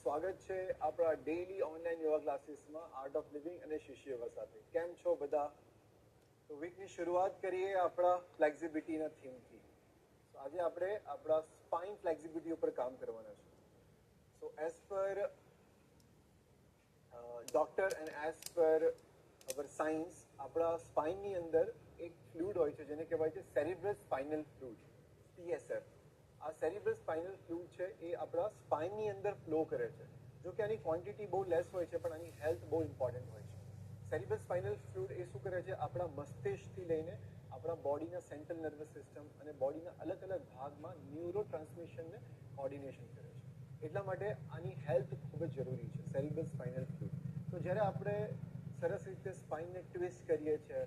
સ્વાગત છે આપણા ડેઈલી ઓનલાઈન યોગા ક્લાસીસમાં આર્ટ ઓફ લિવિંગ અને શિષ્યવા સાથે. કેમ છો બધા? તો વીકની શરૂઆત કરીએ આપણા ફ્લેક્સિબિલિટીના થીમથી. તો આજે આપણે આપણા સ્પાઇન ફ્લેક્સિબિલિટી ઉપર કામ કરવાના છે. So as per doctor and as per our science, આપણા સ્પાઇનની અંદર એક ફ્લુઇડ હોય છે જેને કહેવાય છે સેરિબ્રલ સ્પાઇનલ ફ્લુઇડ, CSF. આ સેરિબ્રલ સ્પાઇનલ ફ્લુઇડ છે એ આપણા સ્પાઇનની અંદર ફ્લો કરે છે. જો કે આની ક્વોન્ટિટી બહુ લેસ હોય છે પણ આની હેલ્થ બહુ ઇમ્પોર્ટન્ટ હોય છે. સેરિબ્રલ સ્પાઇનલ ફ્લુઇડ એ શું કરે છે, આપણા મસ્તિષ્કથી લઈને આપણા બોડીના સેન્ટ્રલ નર્વસ સિસ્ટમ અને બોડીના અલગ અલગ ભાગમાં ન્યુરો ટ્રાન્સમિશનને કોર્ડિનેશન કરે છે. એટલા માટે આની હેલ્થ ખૂબ જ જરૂરી છે, સેરિબ્રલ સ્પાઇનલ ફ્લુઇડ. તો જ્યારે આપણે સરસ રીતે સ્પાઇનને ટ્વિસ્ટ કરીએ છીએ,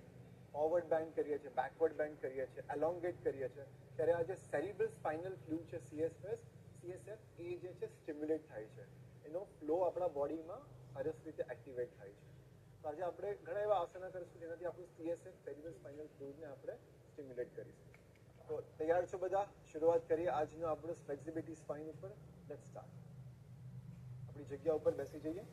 ફોરવર્ડ બેન્ડ કરીએ છીએ, બેકવર્ડ બેન્ડ કરીએ છીએ, એલોંગેટ કરીએ છીએ, ત્યારે આ જે સેરિબ્રલ સ્પાઇનલ ફ્લુઇડ છે CSF એ જે છે સ્ટિમ્યુલેટ થાય છે. એનો ફ્લો આપણા બોડીમાં સરસ રીતે એક્ટિવેટ થાય છે. તો આજે આપણે ઘણા એવા આસના કરીશું જેનાથી આપણું CSF સેરિબ્રલ સ્પાઇનલ ફ્લુઇડને આપણે સ્ટિમ્યુલેટ કરીશું. તો તૈયાર છો બધા? શરૂઆત કરીએ આજનો આપણો ફ્લેક્સિબિલિટી સ્પાઇન ઉપર. Let's start. આપણી જગ્યા ઉપર બેસી જઈએ.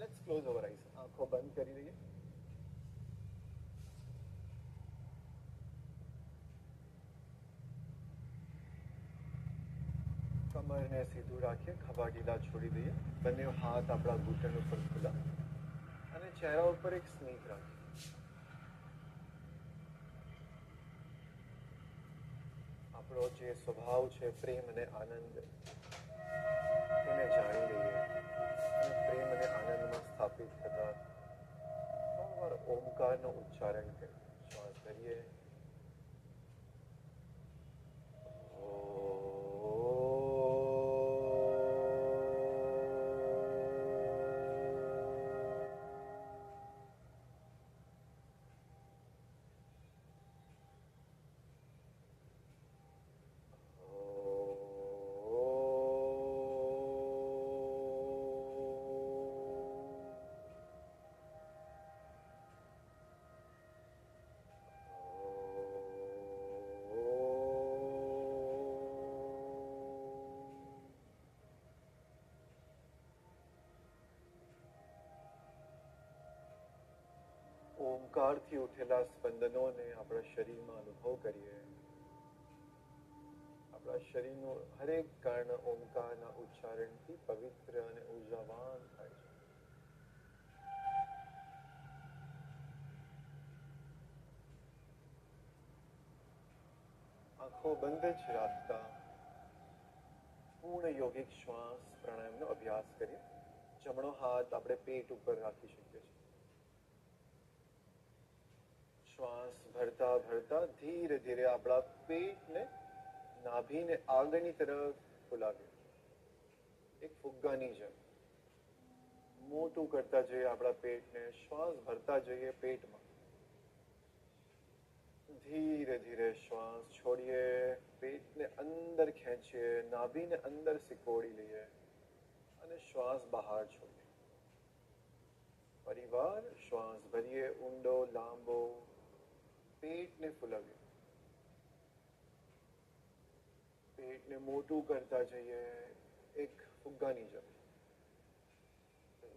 Let's close our eyes. આંખો બંધ કરી લઈએ. કમરને સીધું રાખીએ, ખભા ઢીલા છોડી દઈએ. બંને હાથ આપણા ઘૂંટણ ઉપર ખુલ્લા અને ચહેરા ઉપર એક સ્મિત રાખીએ. આપણો જે સ્વભાવ છે પ્રેમ અને આનંદ, એને જાણી લઈએ અને પ્રેમ અને આનંદમાં સ્થાપિત થતા ત્રણ વાર ઓમકારનો ઉચ્ચારણ કરીએ. શ્વાસ કરીએ. ઓમકારથી ઉઠેલા સ્પંદનોને આપણા શરીરમાં અનુભવ કરીએ. આપણા શરીરનું હરેક કણ ઓમકારના ઉચ્ચારણથી પવિત્ર અને ઉર્જાવાન થાય છે. આંખો બંધ જ રાખતા પૂર્ણ યોગિક શ્વાસ પ્રાણાયામનો અભ્યાસ કરીએ. જમણો હાથ આપણે પેટ ઉપર રાખી શકીએ છીએ. શ્વાસ ભરતા ભરતા ધીરે ધીરે આપણા પેટને, નાભીને આગળની તરફ ફુલાવીએ. એક ફુગ્ગાની જેમ મોટું કરતા જઈએ આપણા પેટને. શ્વાસ ભરતા જઈએ પેટમાં. ધીરે ધીરે શ્વાસ છોડીએ, પેટને અંદર ખેંચીએ, નાભીને અંદર સિકોડી લઈએ અને શ્વાસ બહાર છોડીએ. ફરીવાર શ્વાસ ભરીએ, ઊંડો લાંબો, પેટને ફુલાવીએ. પેટને મોટું કરતા જઈએ એક ફુગ્ગાની જેમ.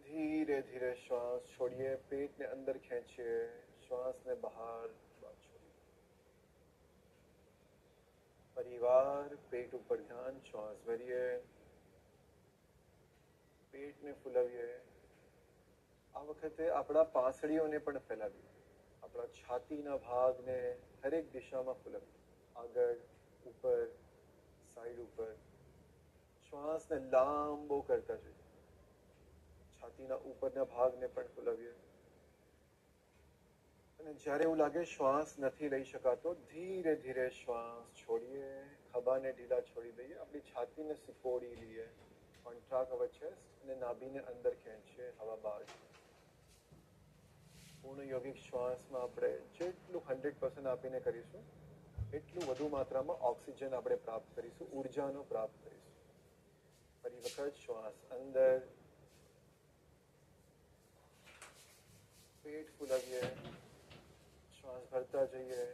ધીરે ધીરે શ્વાસ છોડીએ, પેટને અંદર ખેંચીએ, શ્વાસને બહાર છોડીએ. ફરીવાર પેટ ઉપર ધ્યાન, શ્વાસ ભરીએ, પેટને ફુલાવીએ. આ વખતે આપણા પાંસળીઓને પણ ફેલાવીએ. આપણા છાતીના ભાગને હરેક દિશામાં ફુલાવીએ. આગળ, ઉપર, સાઈડ ઉપર. શ્વાસને લાંબો કરતા જઈએ. છાતીના ઉપરના ભાગને પણ ફુલાવીએ. અને જ્યારે એવું લાગે શ્વાસ નથી લઈ શકાતો, ધીરે ધીરે શ્વાસ છોડીએ, ખભાને ઢીલા છોડી દઈએ, આપણી છાતીને સિકોડી લઈએ, contract our chest અને નાભીને અંદર ખેંચીએ, હવા બહાર. પૂર્ણ યોગિક શ્વાસમાં આપણે જેટલું 100% આપીને કરીશું એટલું વધુ માત્રામાં ઓક્સિજન આપણે પ્રાપ્ત કરીશું, ઉર્જાનો પ્રાપ્ત કરીશું. ફરી વખત શ્વાસ અંદર, પેટ ફૂલાવીએ, શ્વાસ ભરતા જઈએ.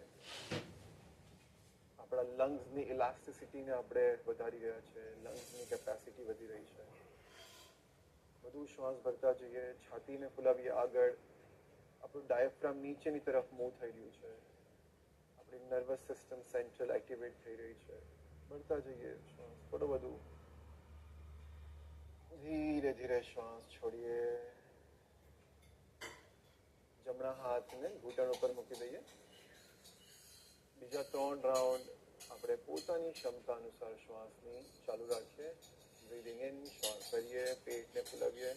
આપણા લંગ્સની ઇલાસ્ટિસિટીને આપણે વધારી રહ્યા છે, લંગ્સની કેપેસિટી વધી રહી છે. વધુ શ્વાસ ભરતા જઈએ, છાતીને ફૂલાવીએ આગળ. આપણું ડાયાફ્રામ નીચેની તરફ મૂવ થઈ રહ્યું છે. આપણી નર્વસ સિસ્ટમ સેન્ટ્રલ એક્ટિવેટ થઈ રહી છે. ભરતા જઈએ શ્વાસ થોડો વધુ. ધીરે ધીરે શ્વાસ છોડીએ. જમણા હાથને ઘૂંટણ ઉપર મૂકી દઈએ. બીજા 3 રાઉન્ડ આપણે પોતાની ક્ષમતા અનુસાર શ્વાસની ચાલુ રાખીએ. બ્રીધિંગ ઇન, શ્વાસ ભરીએ, પેટને ફૂલાવીએ.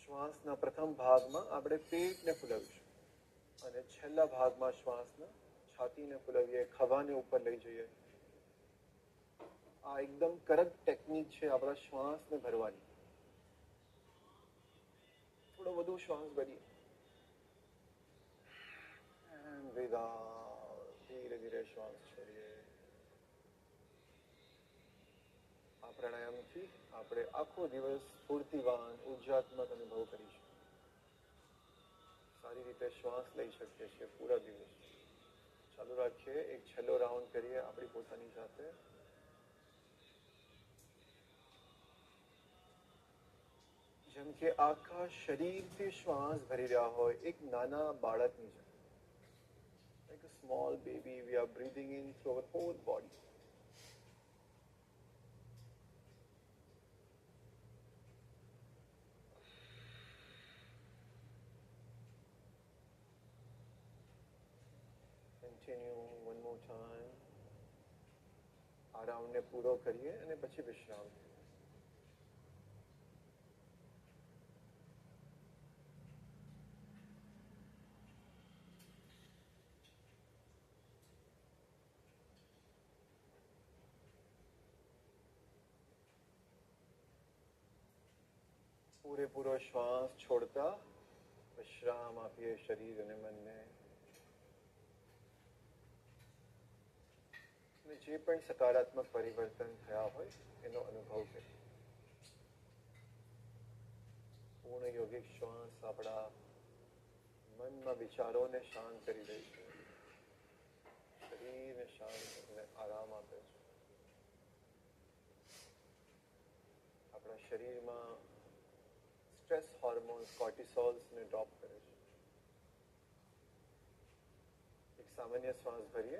શ્વાસના પ્રથમ ભાગમાં આપણે પેટને ફૂલાવીશું અને છેલ્લા ભાગમાં શ્વાસના છાતીને ફૂલાવીએ, ખભાને ઉપર લઈ જઈએ. આ એકદમ કરેક્ટ ટેકનિક છે આપણા શ્વાસને ભરવાની. થોડો વધુ શ્વાસ ભરીએ. ધીરે ધીરે શ્વાસ છોડીએ. આ પ્રાણાયામથી આપણે આખો દિવસ સ્ફૂર્તિવાન, ઉર્જાત્મક અનુભવ કરીશું. સારી રીતે શ્વાસ લઈ શકીએ છીએ પૂરા દિવસ. ચાલુ રાખીએ. એક છેલ્લો રાઉન્ડ કરીએ આપણી પોતાની સાથે. જેમ કે આખા શરીરથી શ્વાસ ભરી રહ્યા હોય એક નાના બાળકની જેમ. Like a small baby, we are breathing in through our whole body. Continue one more time. આ રાઉન્ડને પૂરો કરીએ અને પછી વિશ્રામ. પૂરેપૂરો શ્વાસ છોડતા વિશ્રામ આપીએ શરીર અને મનને. જે પણ સકારાત્મક પરિવર્તન થયા હોય એનો અનુભવ કરીએ. પૂર્ણ યોગિક શ્વાસ આપણા મનમાં વિચારોને શાંત કરી દે છે, શરીરને શાંત અને આરામ આપે છે. આપણા શરીરમાં સ્ટ્રેસ હોર્મોન્સ કોર્ટિસોલ્સને ડ્રોપ કરે છે. એક સામાન્ય શ્વાસ ભરીએ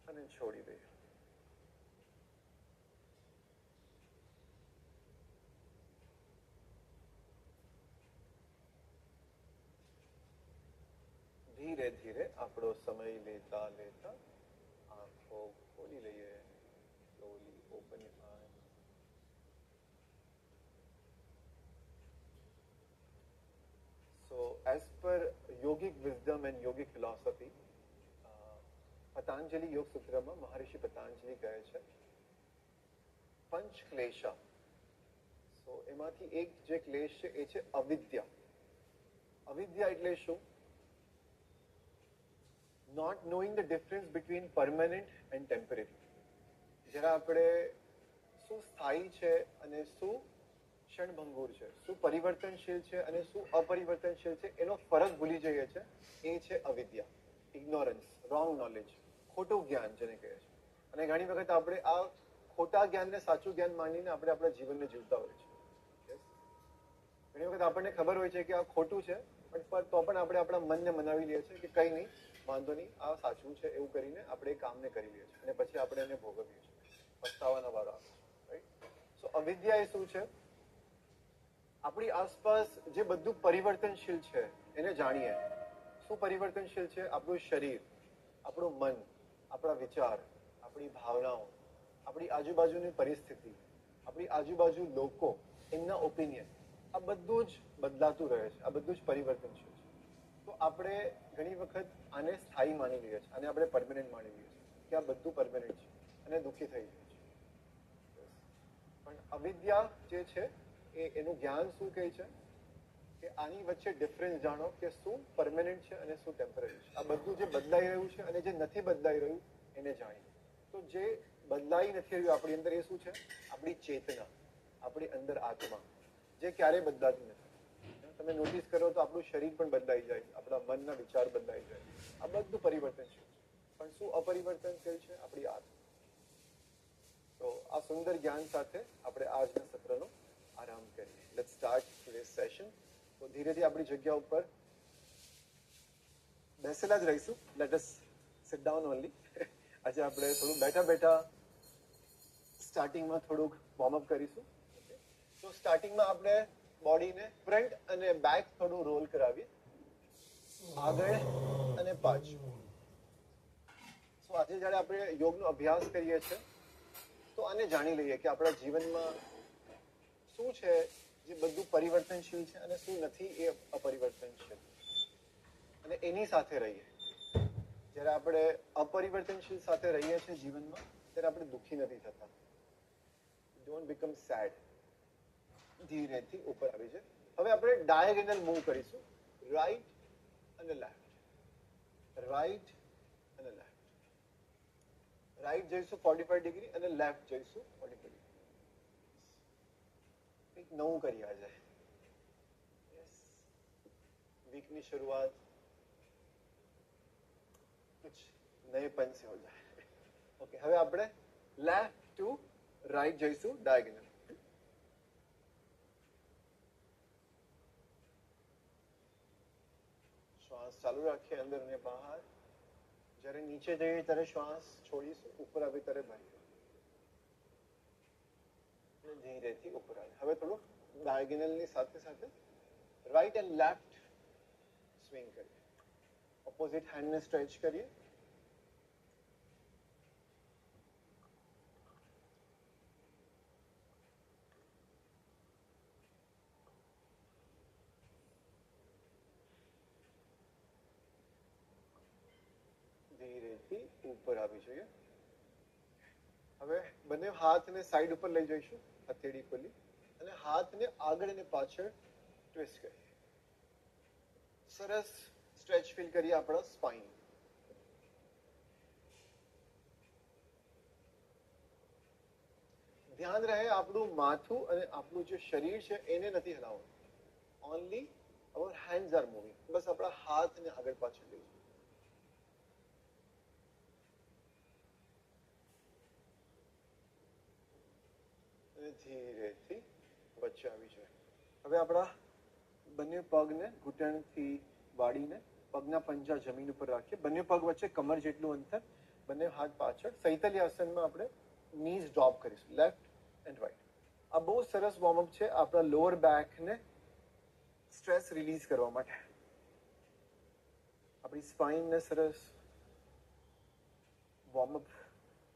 અને છોડી દઈએ. ધીરે ધીરે આપણો સમય લેતા લેતા આંખો ખોલી લઈએ. Slowly open your eyes. So as per yogic wisdom and yogic philosophy, Patanjali યોગ સૂત્રમાં મહર્ષિ પતંજલિ કહે છે પંચ ક્લેશા. સો એમાંથી એક જે ક્લેશ છે એ છે અવિદ્યા. અવિદ્યા એટલે શું? Not knowing the difference between permanent and temporary. જ્યારે આપણે શું સ્થાયી છે અને શું ક્ષણભંગુર છે, શું પરિવર્તનશીલ છે અને શું અપરિવર્તનશીલ છે, એનો ફરક ભૂલી જઈએ છે. એ છે અવિદ્યા, ઇગ્નોરન્સ, રોંગ નોલેજ, ખોટું જ્ઞાન જેને કહે છે. અને ઘણી વખત આપણે આ ખોટા જ્ઞાનને સાચું જ્ઞાન માનીને આપણે આપણા જીવનને જીવતા હોય છે. ઘણી વખત આપણને ખબર હોય છે કે આ ખોટું છે, પણ તો પણ આપણે આપણા મનને મનાવી લઈએ છીએ કે કંઈ નહીં, વાંધો નહીં, આ સાચું છે એવું કરીને આપણે એ કામને કરી લઈએ છીએ અને પછી આપણે એને ભોગવીએ છીએ, પસ્તાવાનો વારો આવે છે. રાઈટ? સો અવિદ્યા એ શું છે? આપણી આસપાસ જે બધું પરિવર્તનશીલ છે એને જાણીએ. શું પરિવર્તનશીલ છે? આપણું શરીર, આપણું મન, આપણા વિચાર, આપણી ભાવનાઓ, આપણી આજુબાજુની પરિસ્થિતિ, આપણી આજુબાજુ લોકો, એમના ઓપિનિયન, આ બધું જ બદલાતું રહે છે. આ બધું જ પરિવર્તનશીલ છે. તો આપણે ઘણી વખત આને સ્થાયી માની લઈએ છીએ, આને આપણે પરમેનન્ટ માની લઈએ છીએ કે આ બધું પરમેનન્ટ છે અને દુઃખી થઈ જાય છે. પણ અવિદ્યા જે છે એનું જ્ઞાન શું કહે છે કે આની વચ્ચે ડિફરન્સ જાણો કે શું પરમેનન્ટ છે અને શું ટેમ્પરરી છે. આ બધું જે બદલાઈ રહ્યું છે અને જે નથી બદલાઈ રહ્યું એને જાણીએ. તો જે બદલાઈ નથી રહ્યું આપણી અંદર એ શું છે? આપણી ચેતના, આપણી અંદર આત્મા, જે ક્યારેય બદલાતી નથી. તમે નોટિસ કરો તો આપણું શરીર પણ બદલાઈ જાય, આપણા મનના વિચાર બદલાઈ જાય. આ બધું પરિવર્તનશીલ છે. પણ શું અપરિવર્તનશીલ છે? આપણી આત્મા. તો આ સુંદર જ્ઞાન સાથે આપણે આજના સત્રનો આરંભ કરીએ. Let's start today's session. તો ધીરેથી આપણી જગ્યા ઉપર બેસેલા જ રહીશું. Let us sit down only. આજે આપણે થોડું બેઠા બેઠા સ્ટાર્ટિંગમાં થોડુંક વોર્મઅપ કરીશું. તો સ્ટાર્ટિંગમાં આપણે બોડીને ફ્રન્ટ અને બેક થોડું રોલ કરાવીએ, આગળ અને પાછળ. તો આજે જ્યારે આપણે યોગનો અભ્યાસ કરીએ છીએ તો આને જાણી લઈએ કે આપણા જીવનમાં શું છે જે બધું પરિવર્તનશીલ છે અને શું નથી એ અપરિવર્તનશીલ, અને એની સાથે રહીએ. જ્યારે આપણે અપરિવર્તનશીલ સાથે રહીએ છીએ જીવનમાં ત્યારે આપણે દુઃખી નથી થતા. Don't become sad. ધીરેથી ઉપર આવી જાય. હવે આપણે ડાયગોનલ મૂવ કરીશું, રાઈટ અને લેફ્ટ, રાઈટ અને લેફ્ટ. રાઈટ જઈશું 45 ડિગ્રી અને લેફ્ટ જઈશું 45 ડિગ્રી. કંઈક નવું કરી આજે. વીકની શરૂઆત कुछ नएपन से हो जाए. ओके, હવે આપણે લેફ્ટ ટુ રાઈટ જઈશું ડાયગોનલ. શ્વાસ ચાલુ રાખીએ અંદર અને બહાર. જ્યારે નીચે જઈએ ત્યારે શ્વાસ છોડીશું, ઉપર આવે ત્યારે ભરીએ. ધીરેથી ઉપર આવે. હવે થોડું ડાયગોનલની સાથે સાથે રાઈટ એન્ડ લેફ્ટ સ્વિંગ કરીએ. ઓપોઝિટ હેન્ડને સ્ટ્રેચ કરીએ. ધીરેથી ઉપર આવી જોઈએ. હવે બંને હાથને સાઈડ ઉપર લઈ જઈશું, હથેળી ખોલી, અને હાથને આગળ અને પાછળ ટ્વિસ્ટ કરીએ. સરસ સ્ટ્રેચ ફીલ કરીએ આપણા સ્પાઇન. ધ્યાન રહે આપણું માથું અને આપણું જે શરીર છે એને નથી હલાવવાનું. Only our hands are moving. બસ આપણા હાથને આગળ પાછળ લઈ જઈએ. ધીરેથી વચ્ચે આવી જાય. હવે આપણા બંને પગને ઘૂંટણથી વાળીને પગના પંજા જમીન ઉપર રાખીએ. બંને પગ વચ્ચે કમર જેટલું અંતર, બંને હાથ પાછળ. શૈતલી આસનમાં આપણે નીઝ ડ્રોપ કરીશું, લેફ્ટ એન્ડ રાઈટ. આ બહુ સરસ વોર્મઅપ છે આપણા લોઅર બેકને સ્ટ્રેસ રિલીઝ કરવા માટે. આપણી સ્પાઇનને સરસ વોર્મઅપ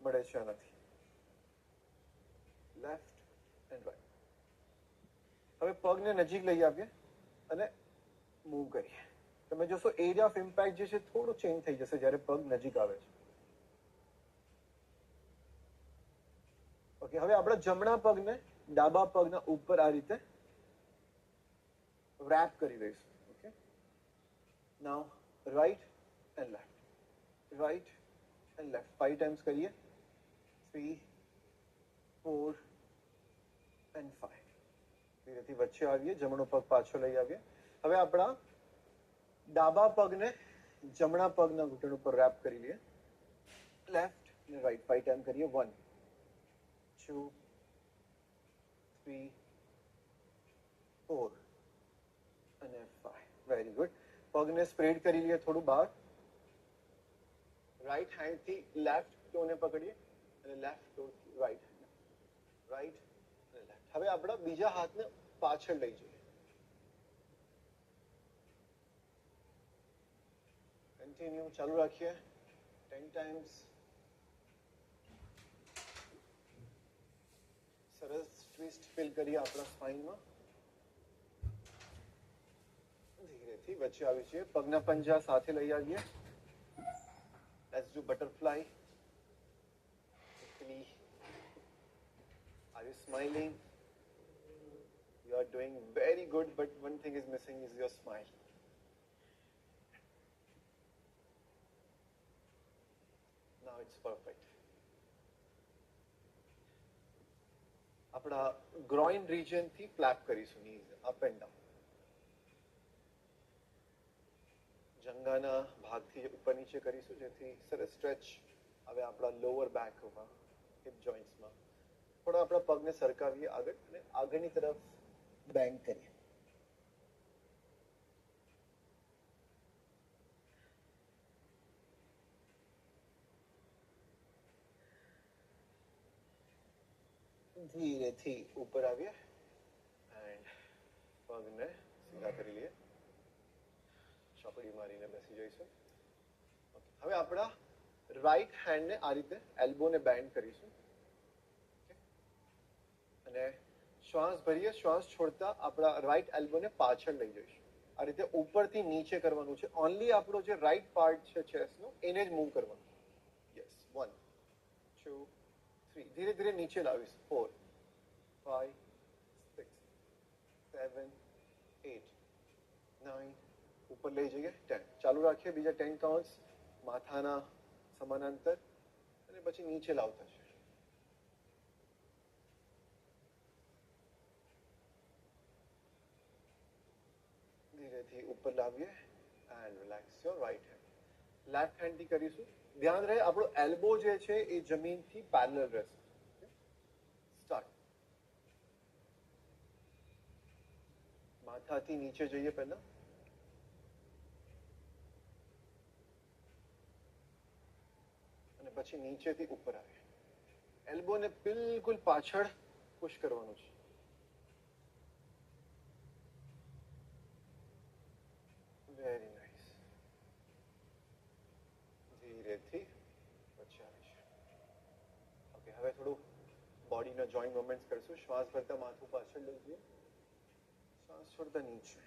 મળે છે આનાથી. Left and right. હવે પગને નજીક લઈ આવીએ અને મૂવ કરીએ. તમે જોશો એરિયા ઓફ ઇમ્પેક્ટ જે છે થોડું ચેન્જ થઈ જશે જ્યારે પગ નજીક આવે છે. ઓકે, હવે આપણા જમણા પગને ડાબા પગના ઉપર આ રીતે રેપ કરી દઈશું. Okay, now right and left, right and left 5 times કરીએ. 3, 4 એન્ડ 5. ધીરેથી વચ્ચે આવીએ, જમણો પગ પાછો લઈ આવીએ. હવે આપણા ડાબા પગને જમણા પગના ઘૂંટણ ઉપર રેપ કરી લઈએ. લેફ્ટ અને રાઈટ 5 ટાઈમ કરીએ. 1, 2, 3, 4 અને 5. Very good. પગને સ્પ્રેડ કરી લઈએ થોડું બહાર. રાઈટ હેન્ડથી લેફ્ટ ટોને પકડીએ અને લેફ્ટ ટોથી રાઈટ, રાઈટ અને લેફ્ટ. હવે આપણા બીજા હાથને પાછળ લઈ જઈએ. કન્ટિન્યુ ચાલુ રાખીએ 10 ટાઈમ્સ. સરસ ટ્વિસ્ટ ફીલ કરીએ આપણા સ્પાઇનમાં. ધીરેથી વચ્ચે આવી છીએ. પગના પંજા સાથે લઈ આવીએ. Let's do butterfly. Are you smiling? You are doing very good, but one thing is missing is your smile. Now it's perfect. આપણા ગ્રોઇન રિજન થી ક્લેપ કરીશું, knees up and down. જંઘાના ભાગથી ઉપર નીચે કરીશું, જેથી સરસ સ્ટ્રેચ આવે આપણા લોઅર બેકમાં, હિપ જોઈન્ટ્સમાં. થોડા આપણા પગને સરકાવીએ આગળ અને આગળની તરફ બેન્ડ કરીએ. ધીરેથી ઉપર આવીએ એન્ડ પગને સીધા કરી લઈએ. ચોકડી મારીને બેસી જઈશું. હવે આપણા રાઈટ હેન્ડને આ રીતે એલ્બોને બેન્ડ કરીશું અને શ્વાસ ભરીએ. શ્વાસ છોડતા આપણા રાઈટ એલ્બોને પાછળ લઈ જઈશું. આ રીતે ઉપરથી નીચે કરવાનું છે. ઓનલી આપણો જે રાઈટ પાર્ટ છે ચેસ્ટનો એને જ મૂવ કરવાનું. યસ, 1 2 3. ધીરે ધીરે નીચે લાવીશું. 4 5 6 7 8 9. ઉપર લઈ જઈએ 10. ચાલુ રાખીએ બીજા 10 કાઉન્ટ્સ માથાના સમાંતર અને પછી નીચે લાવતા છે. ધીરેથી ઉપર લાવીએ and relax your right hand. Left હેન્ડથી કરીશું. ધ્યાન રહે આપણો એલ્બો જે છે એ જમીનથી પેરેલલ રહેશે. સ્ટાર્ટ. માથાથી નીચે જઈએ પહેલા. અને પછી નીચેથી ઉપર આવે. એલ્બોને બિલકુલ પાછળ પુશ કરવાનું છે. Very nice. ધીરેથી વચ્ચે આવીશું. ઓકે, હવે થોડું બોડીનો જોઈન્ટ મુવમેન્ટ્સ કરશું. શ્વાસ ભરતા માથું પાછળ લઈ જઈએ. શ્વાસ છોડતા નીચે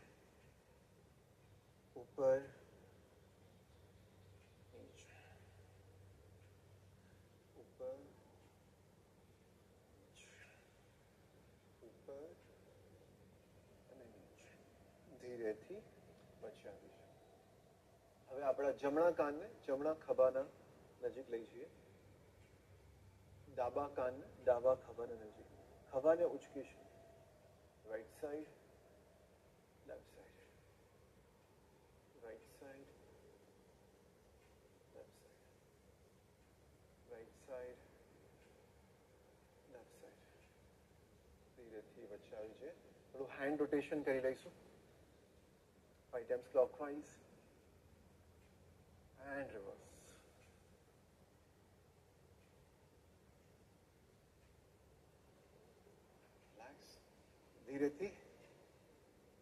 ઉપર નીચે ઉપર ઉપર અને નીચે. ધીરેથી વચ્ચે આવીશું. હવે આપણા જમણા કાનને જમણા ખભાના નજીક લઈ જઈએ. ડાબા કાનને ડાબા ખભાના નજીક. ખભાને ઉચકીશું. Right side, left side, right side, left side, right side, left side. ધીરેથી વચ્ચે આવી જઈએ. થોડું હેન્ડ રોટેશન કરી લઈશું. 5 times clockwise and reverse. Relax. ધીરેથી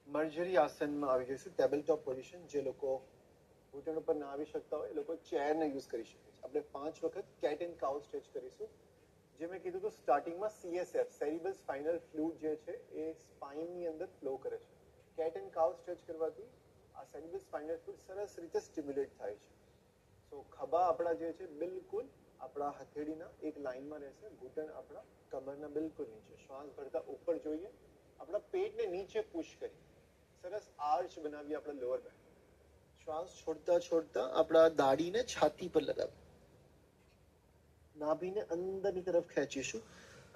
મર્જરી આસનમાં આવી જઈશું. Table top position. જે લોકો ઘૂંટણ ઉપર ના આવી શકતા હોય એ લોકો ચેરને યુઝ કરી શકે છે. આપણે 5 વખત કેટ એન્ડ કાઉ સ્ટ્રેચ કરીશું. જે મેં કીધું હતું સ્ટાર્ટિંગમાં, CSF સેરિબ્રલ સ્પાઇનલ ફ્લુઇડ જે છે એ સ્પાઇનની અંદર ફ્લો કરે છે. કેટ એન્ડ કાઉ સ્ટ્રેચ કરવાથી આ સેરિબ્રલ સ્પાઇનલ ફ્લુઇડ સરસ રીતે સ્ટિમ્યુલેટ થાય છે. સો ખભા આપણા જે છે બિલકુલ આપણા હથેળીના એક લાઇનમાં રહેશે. ઘૂંટણ આપણા કમરના બિલકુલ નીચે. શ્વાસ ભરતા ઉપર જોઈએ. આપણા પેટને નીચે પુશ કરી સરસ આર્ચ બનાવી આપણા લોઅર બેક. શ્વાસ છોડતા છોડતા આપણા દાઢીને છાતી પર લગાવી નાભીને અંદરની તરફ ખેંચીશું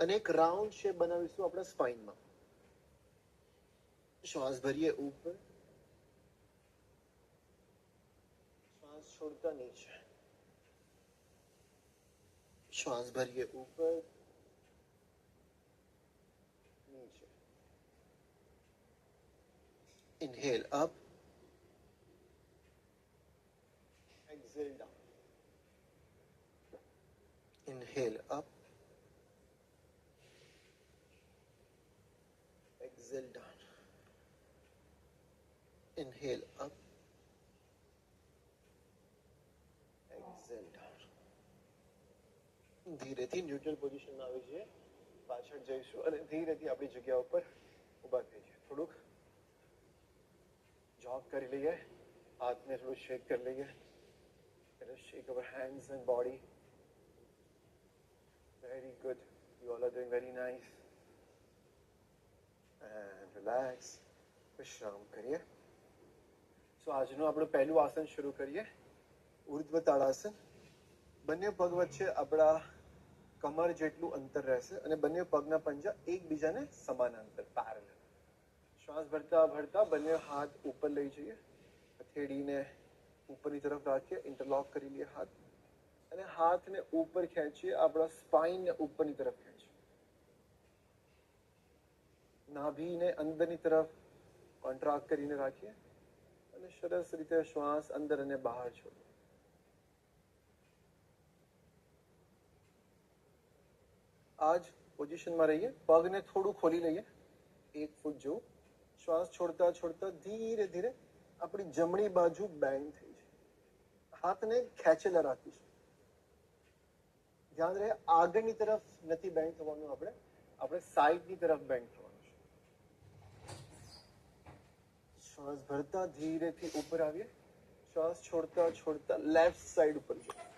અને એક રાઉન્ડ શેપ બનાવીશું આપણા સ્પાઇનમાં. શ્વાસ ભરીએ ઉપર. શ્વાસ છોડતા નીચે. શ્વાસ ભરીએ ઉપર નીચે. Inhale up, exhale down. Inhale up, exhale down. Inhale up, exhale down. ધીરેથી ન્યુટ્રલ પોઝિશનમાં આવી જઈએ. પાછળ જઈશું અને ધીરેથી આપણી જગ્યા ઉપર ઊભા થઈ જઈએ. થોડુંક જોગ કરી લઈએ. હાથને થોડું શેક કરી લઈએ. Shake our hands and body. Very good. You all are doing very nice. And relax. વિશ્રામ કરીએ. સો આજનું આપણું પહેલું આસન શરૂ કરીએ. ઉર્ધ્વ તાળાસન. બંને પગ વચ્ચે આપણા કમર જેટલું અંતર રહેશે અને બંને પગના પંજા એકબીજાને સમાંતર પેરેલલ. શ્વાસ ભરતા ભરતા બંને હાથ ઉપર લઈ જઈએ. હથેળીને ઉપરની તરફ રાખીએ, ઇન્ટરલોક કરી લઈએ હાથ, અને હાથને ઉપર ખેંચીએ, આપણા સ્પાઇનને ઉપરની તરફ ખેંચીએ, નાભીને અંદરની તરફ કોન્ટ્રાક્ટ કરીને રાખીએ, અને સરસ રીતે શ્વાસ અંદર અને બહાર છોડીએ. આ જ પોઝિશનમાં રહીએ. પગને થોડું ખોલી લઈએ, 1 ફૂટ જેવું. શ્વાસ છોડતા છોડતા ધીરે ધીરે આપણી જમણી બાજુ બેન્ડ થઈ છે. હાથને ખેંચેલા રાખીશું. ધ્યાન રહે, આગળની તરફ નથી બેન્ડ થવાનું, આપણે સાઈડની તરફ બેન્ડ થવાનું છે. શ્વાસ ભરતા ધીરેથી ઉપર આવીએ, શ્વાસ છોડતા છોડતા લેફ્ટ સાઈડ ઉપર જઈએ.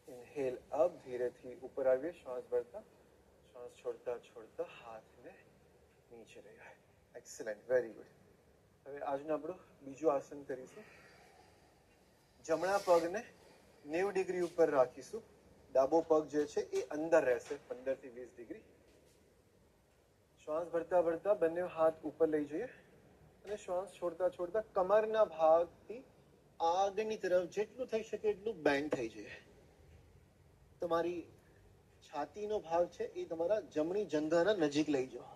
ઇનહેલ અપ, ધીરેથી ઉપર આવીએ, શ્વાસ ભરતા, શ્વાસ છોડતા છોડતા હાથને નીચે લઈ આવે. Excellent, very good. હવે આજનું આપણું બીજું આસન કરીશું. જમણા પગને 90 ડિગ્રી ઉપર રાખીશું. ડાબો પગ જે છે એ અંદર રહેશે 15 થી 20 ડિગ્રી. શ્વાસ ભરતા ભરતા બંને હાથ ઉપર લઈ જઈએ, અને શ્વાસ છોડતા છોડતા કમરના ભાગથી આગળની તરફ જેટલું થઈ શકે એટલું બેન્ડ થઈ જાય. તમારી છાતીનો ભાગ છે એ તમારા જમણી જંઘાના નજીક લઈ જાઓ.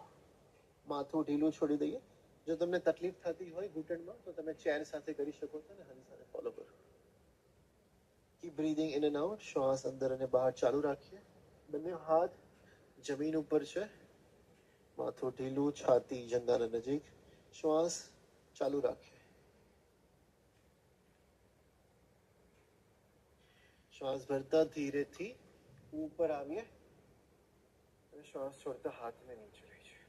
માથું ઢીલું છોડી દઈએ. જો તમને તકલીફ થતી હોય ઘૂંટણમાં તો તમે ચેર સાથે કરી શકો છો, અને હની સાથે ફોલો કરો. Keep breathing in and out. શ્વાસ અંદર અને બહાર ચાલુ રાખીએ. બંને હાથ જમીન ઉપર છે, માથું ઢીલું, છાતી જંઘાના નજીક. શ્વાસ ચાલુ રાખીએ. શ્વાસ ભરતા ધીરેથી ઉપર આવીએ, અને શ્વાસ છોડતા હાથને નીચે લઈ જઈએ.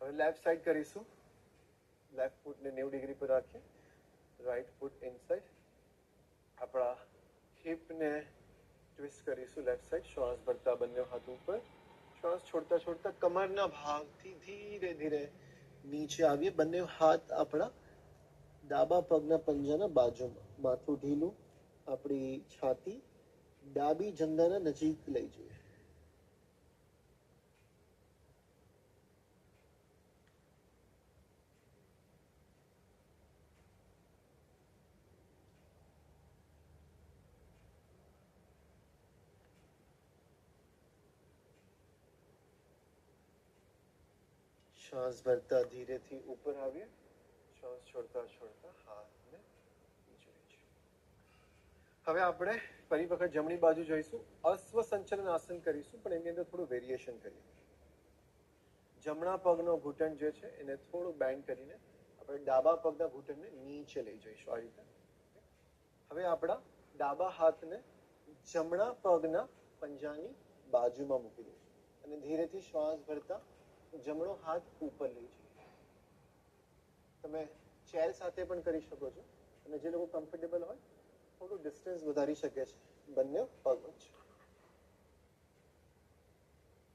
હવે લેફ્ટ સાઈડ કરીશું. લેફ્ટ ફૂટને 90 ડિગ્રી પર રાખીએ, રાઈટ ફૂટ ઇનસાઇડ. આપણા હિપને ટ્વિસ્ટ કરીશું લેફ્ટ સાઈડ. શ્વાસ ભરતા બંને હાથ ઉપર, શ્વાસ છોડતા છોડતા કમરના ભાગથી ધીરે ધીરે નીચે આવીએ. બંને હાથ આપણા ડાબા પગના પંજાના બાજુમાં, માથું ઢીલું, આપણી છાતી ડાબી જંઘાના નજીક લઈ જઈએ. શ્વાસ ભરતા ધીરેથી ઉપર આવીએ, શ્વાસ છોડતા છોડતા હાથને નીચે લઈ જઈએ. હવે આપણે ફરી વખત જમણી બાજુ જોઈશું. અશ્વ સંચલન આસન કરીશું, પણ એની અંદર થોડું વેરિએશન કરીએ. જમણા પગનો ઘૂંટણ જે છે એને થોડું બેન્ડ કરીને આપણે ડાબા પગના ઘૂંટણને નીચે લઈ જઈશું. આ રીતે. હવે આપણા ડાબા હાથને જમણા પગના પંજાની બાજુમાં મૂકી દઈશું, અને ધીરેથી શ્વાસ ભરતા જમણો હાથ ઉપર લઈ જઈએ. તમે ચેર સાથે પણ કરી શકો છો, અને જે લોકો કમ્ફર્ટેબલ હોય થોડું ડિસ્ટન્સ વધારી શકે છે બંને પગ વચ્ચે.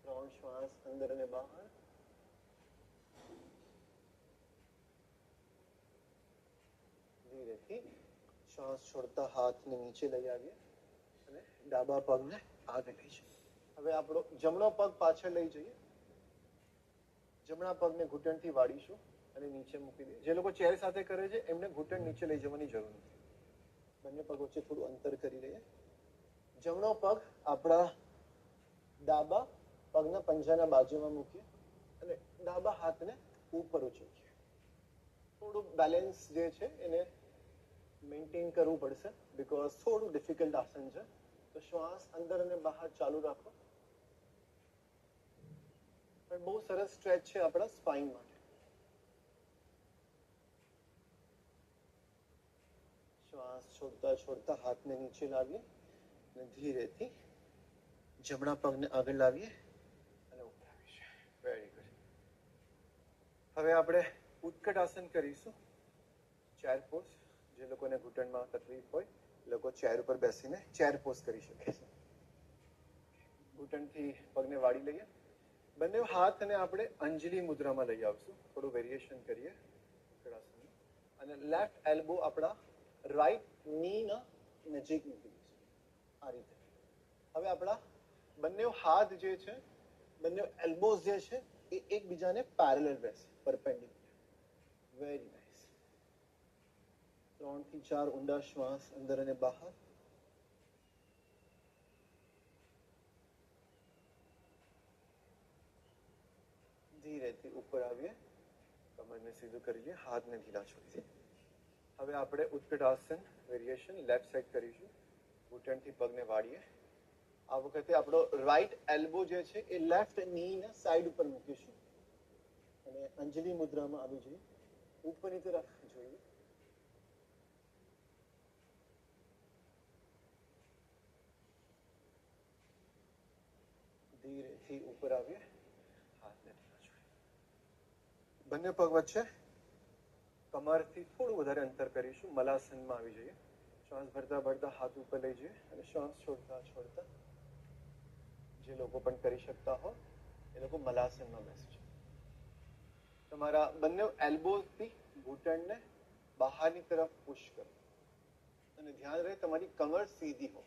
3 શ્વાસ અંદર અને બહાર. ધીરેથી શ્વાસ છોડતા હાથને નીચે લઈ આવીએ, અને ડાબા પગને આગળ લઈ જઈએ. હવે આપણો જમણો પગ પાછળ લઈ જઈએ. જમણા પગને ઘૂંટણથી વાળીશું અને નીચે મૂકી દઈએ. જે લોકો ચેર સાથે કરે છે એમને ઘૂંટણ નીચે લઈ જવાની જરૂર નથી. બંને પગ વચ્ચે થોડું અંતર કરી લઈએ. જમણો પગ આપણા ડાબા પગના પંજાના બાજુમાં મૂકીએ, અને ડાબા હાથને ઉપર ઉચકીએ. થોડું બેલેન્સ જે છે એને મેન્ટેન કરવું પડશે, બીકોઝ થોડું ડિફિકલ્ટ આસન છે. તો શ્વાસ અંદર અને બહાર ચાલુ રાખો. પણ બહુ સરસ સ્ટ્રેચ છે આપણા સ્પાઇન માટે. શ્વાસ છોડતા છોડતા હાથને નીચે લાવીએ, અને ધીરેથી જમણા પગને આગળ લાવીએ અને ઉપર આવીએ. Very good. હવે આપણે ઉત્કટ આસન કરીશું. Chair pose. જે લોકોને ઘૂંટણમાં તકલીફ હોય એ લોકો ચેર ઉપર બેસીને ચેર પોઝ કરી શકે છે. ઘૂંટણથી પગને વાળી લઈએ. બંને હાથને આપણે અંજલિ મુદ્રામાં લઈ આવશું. થોડું વેરિએશન કરીએ ઉત્કટાસનમાં. અને લેફ્ટ એલ્બો આપણા રાઈટ નીના નજીક મૂકી દઈશું. આ રીતે. હવે આપણા બંને હાથ જે છે, બંને એલ્બોઝ જે છે એ એકબીજાને પેરેલલ રહેશે, પરપેન્ડિક્યુલર. Very nice. 3 થી 4 ઊંડા શ્વાસ અંદર અને બહાર. ધીરેથી ઉપર આવીએ, કમરને સીધું કરીએ, હાથને ઢીલા છોડી દઈએ. હવે આપણે ઉત્કટાસન વેરિએશન લેફ્ટ સાઈડ કરીશું. ઘૂંટણથી પગને વાળીએ. આ વખતે આપણો રાઈટ એલ્બો જે છે એ લેફ્ટ નીના સાઈડ ઉપર મૂકીશું અને અંજલિ મુદ્રામાં આવી જઈએ. ઉપરની તરફ જોઈએ. ધીરેથી ઉપર આવીએ, હાથને ઢીલા છોડીએ. બંને પગ વચ્ચે કમરથી થોડું વધારે અંતર કરીશું. મલાસનમાં આવી જઈએ. શ્વાસ ભરતા ભરતા હાથ ઉપર લઈ જઈએ અને શ્વાસ છોડતા છોડતા, જે લોકો પણ કરી શકતા હો એ લોકો મલાસનમાં બેસી જાય. તમારા બંને એલ્બોઝથી ઘૂંટણને બહારની તરફ પુશ કરો અને ધ્યાન રહે તમારી કમર સીધી હો.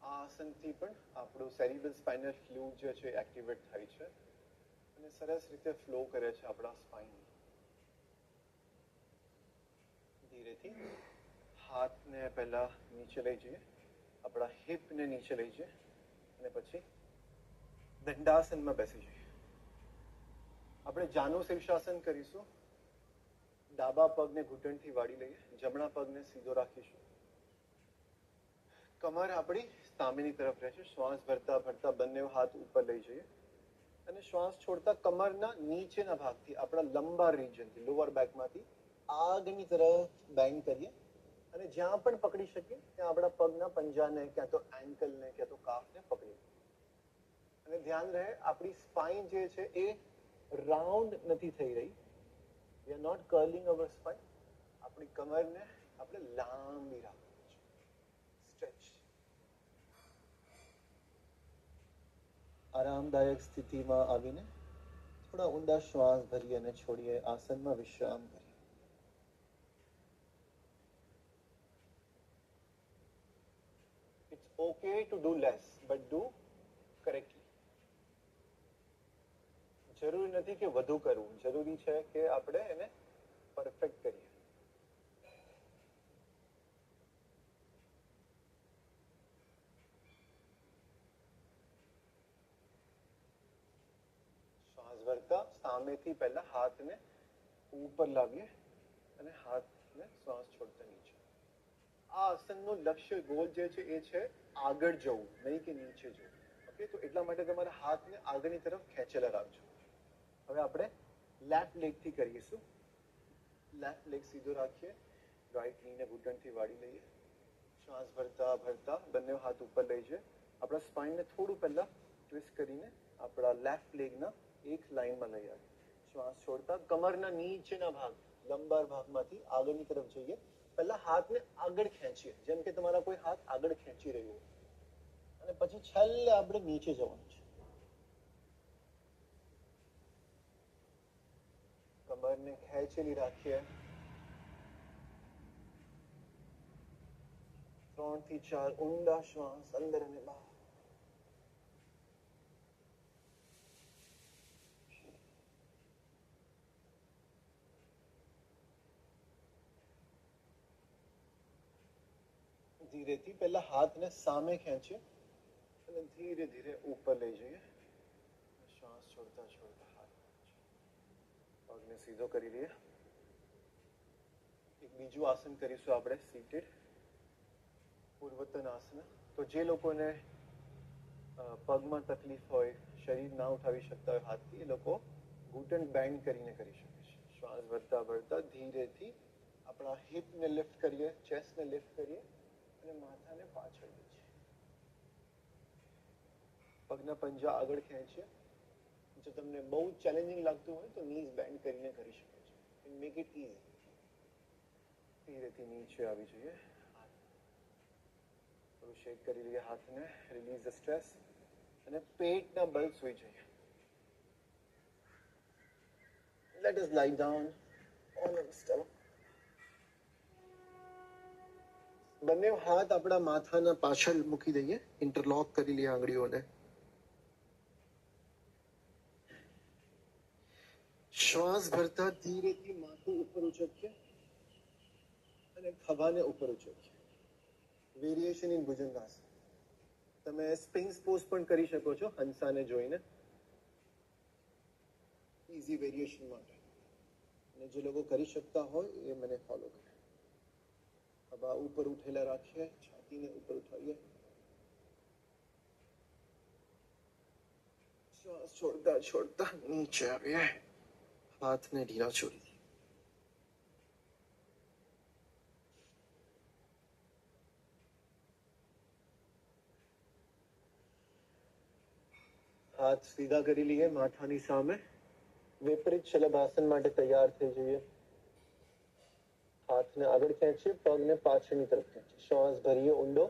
આ આસનથી પણ આપણું સેરિબ્રલ સ્પાઇનલ ફ્લૂઇડ જે છે એક્ટિવેટ થાય છે અને સરસ રીતે ફ્લો કરે છે આપણા સ્પાઇન. ધીરેથી હાથને પહેલા નીચે લઈ જઈએ, આપણા હિપને નીચે લઈ જઈએ અને પછી દંડાસનમાં બેસી જઈએ. આપણે જાનુ શીર્ષાસન કરીશું. ડાબા પગને ઘૂંટણથી વાળી લઈએ, જમણા પગને સીધો રાખીશું. કમર આપણી સામેની તરફ રહેશે. શ્વાસ ભરતા ભરતા બંને હાથ ઉપર લઈ જઈએ અને શ્વાસ છોડતા કમરના નીચેના ભાગથી, આપણા લંબાર રિજનથી, લોઅર બેકમાંથી આગળની તરફ બેન્ડ કરીએ અને જ્યાં પણ પકડી શકીએ ત્યાં આપણા પગના પંજાને, ક્યાં તો એન્કલને, ક્યાં તો કાફને પકડીએ. અને ધ્યાન રહે આપણી સ્પાઇન જે છે એ રાઉન્ડ નથી થઈ રહી. We are not curling our spine. આપણી કમરને આપણે લાંબી રાખવી છે. સ્ટ્રેચ. આરામદાયક સ્થિતિમાં આવીને થોડા ઊંડા શ્વાસ ભરીએ અને છોડીએ. આસનમાં વિશ્રામ કરીએ. It's okay to do less, but do correctly. જરૂરી નથી કે વધુ કરવું, જરૂરી છે કે આપણે એને પરફેક્ટ કરીએ. શ્વાસ ભરતા સામેથી પહેલા હાથને ઉપર લાવીએ અને હાથને શ્વાસ છોડતા નીચે. આ આસનનું લક્ષ્ય ગોલ જે છે એ છે આગળ જવું, નહીં કે નીચે જવું. ઓકે, તો એટલા માટે તમારા હાથને આગળની તરફ ખેંચેલા રાખજો. હવે આપણે લેફ્ટ લેગથી કરીશું. લેફ્ટ લેગ સીધો રાખીએ, રાઈટ નીને ઘૂંટણથી વાળી લઈએ. શ્વાસ ભરતા ભરતા બંને હાથ ઉપર લઈ જઈએ. આપણા સ્પાઇનને થોડું પહેલા ટ્વિસ્ટ કરીને આપણા લેફ્ટ લેગના એક લાઈનમાં લઈ આવીએ. શ્વાસ છોડતા કમરના નીચેના ભાગ, લંબાર ભાગમાંથી આગળની તરફ જઈએ. પહેલા હાથને આગળ ખેંચીએ, જેમ કે તમારા કોઈ હાથ આગળ ખેંચી રહ્યો હોય, અને પછી છેલ્લે આપણે નીચે જવાનું છે. કમરને ખેંચેલી રાખીએ. 3 થી 4 ઊંડા શ્વાસ અંદર અને બહાર. ધીરેથી પહેલા હાથને સામે ખેંચીએ અને ધીરે ધીરે ઉપર લઈ જઈએ. શ્વાસ છોડતા છોડતા હાથ પગને સીધો કરી લઈએ. એક બીજું આસન કરીશું આપણે, સીટેડ પૂર્વતન આસન. તો જે લોકોને પગમાં તકલીફ હોય, શરીર ના ઉઠાવી શકતા હોય હાથથી, એ લોકો ઘૂંટણ બેન્ડ કરીને કરી શકે છે. શ્વાસ ભરતા ભરતા ધીરેથી આપણા હિપને લિફ્ટ કરીએ, ચેસ્ટને લિફ્ટ કરીએ અને માથાને પાછળ લઈએ. પગના પંજા આગળ ખેંચીએ. જો તમને બહુ ચેલેન્જિંગ લાગતું હોય તો નીઝ બેન્ડ કરીને કરી શકે છે. Make it easy. ધીરેથી નીચે આવી જઈએ. થોડું શેક કરી લઈએ હાથને, રિલીઝ ધ સ્ટ્રેસ અને પેટના બળ સુઈ જઈએ. Let us lie down on our stomach. બંને હાથ આપણા માથાના પાછળ મૂકી દઈએ, ઇન્ટરલોક કરી લઈએ આંગળીઓને. શ્વાસ ભરતા ધીરેથી માથું ઉપર ઉચકીએ અને ખભાને ઉપર ઉચકીએ. Variation in bhujangasana. તમે સ્પ્રિંગ્સ પોઝ પણ કરી શકો છો હંસાને જોઈને, ઇઝી વેરિએશન માટે. અને જે લોકો કરી શકતા હોય એ મને ફોલો કરે. ખભા ઉપર ઉઠેલા રાખીએ, છાતીને ઉપર ઉઠાવીએ. શ્વાસ છોડતા છોડતા નીચે આવીએ, હાથને ઢીલા છોડી દઈએ. હાથ સીધા કરી લઈએ માથાની સામે. વિપરીત શલભાસન માટે તૈયાર થઈ જઈએ. હાથને આગળ ખેંચીએ, પગને પાછળની તરફ ખેંચીએ. શ્વાસ ભરીએ ઊંડો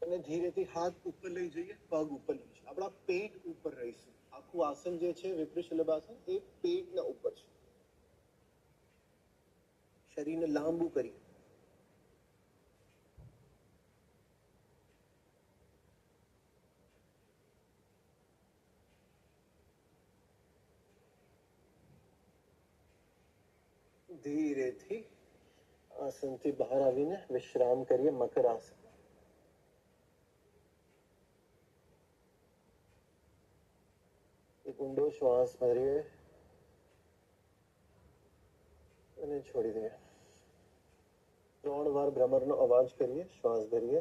અને ધીરેથી હાથ ઉપર લઈ જઈએ, પગ ઉપર લઈ જઈએ. આપણા પેટ ઉપર રહીશું. આખું આસન જે છે વિપરીત શલભાસન એ પેટના ઉપર છે. શરીરને લાંબુ કરીએ. ધીરેથી આસનથી બહાર આવીને વિશ્રામ કરીએ, મકર આસન. એક ઊંડો શ્વાસ ભરીએ અને છોડી દઈએ. 3 વાર ભ્રમરનો અવાજ કરીએ. શ્વાસ ભરીએ,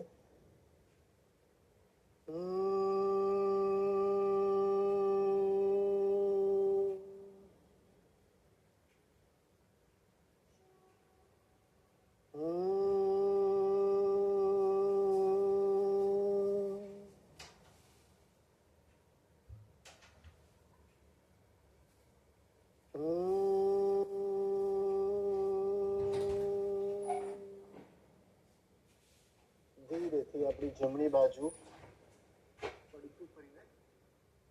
ધીરેથી આપણી જમણી બાજુ પડખું ફરીને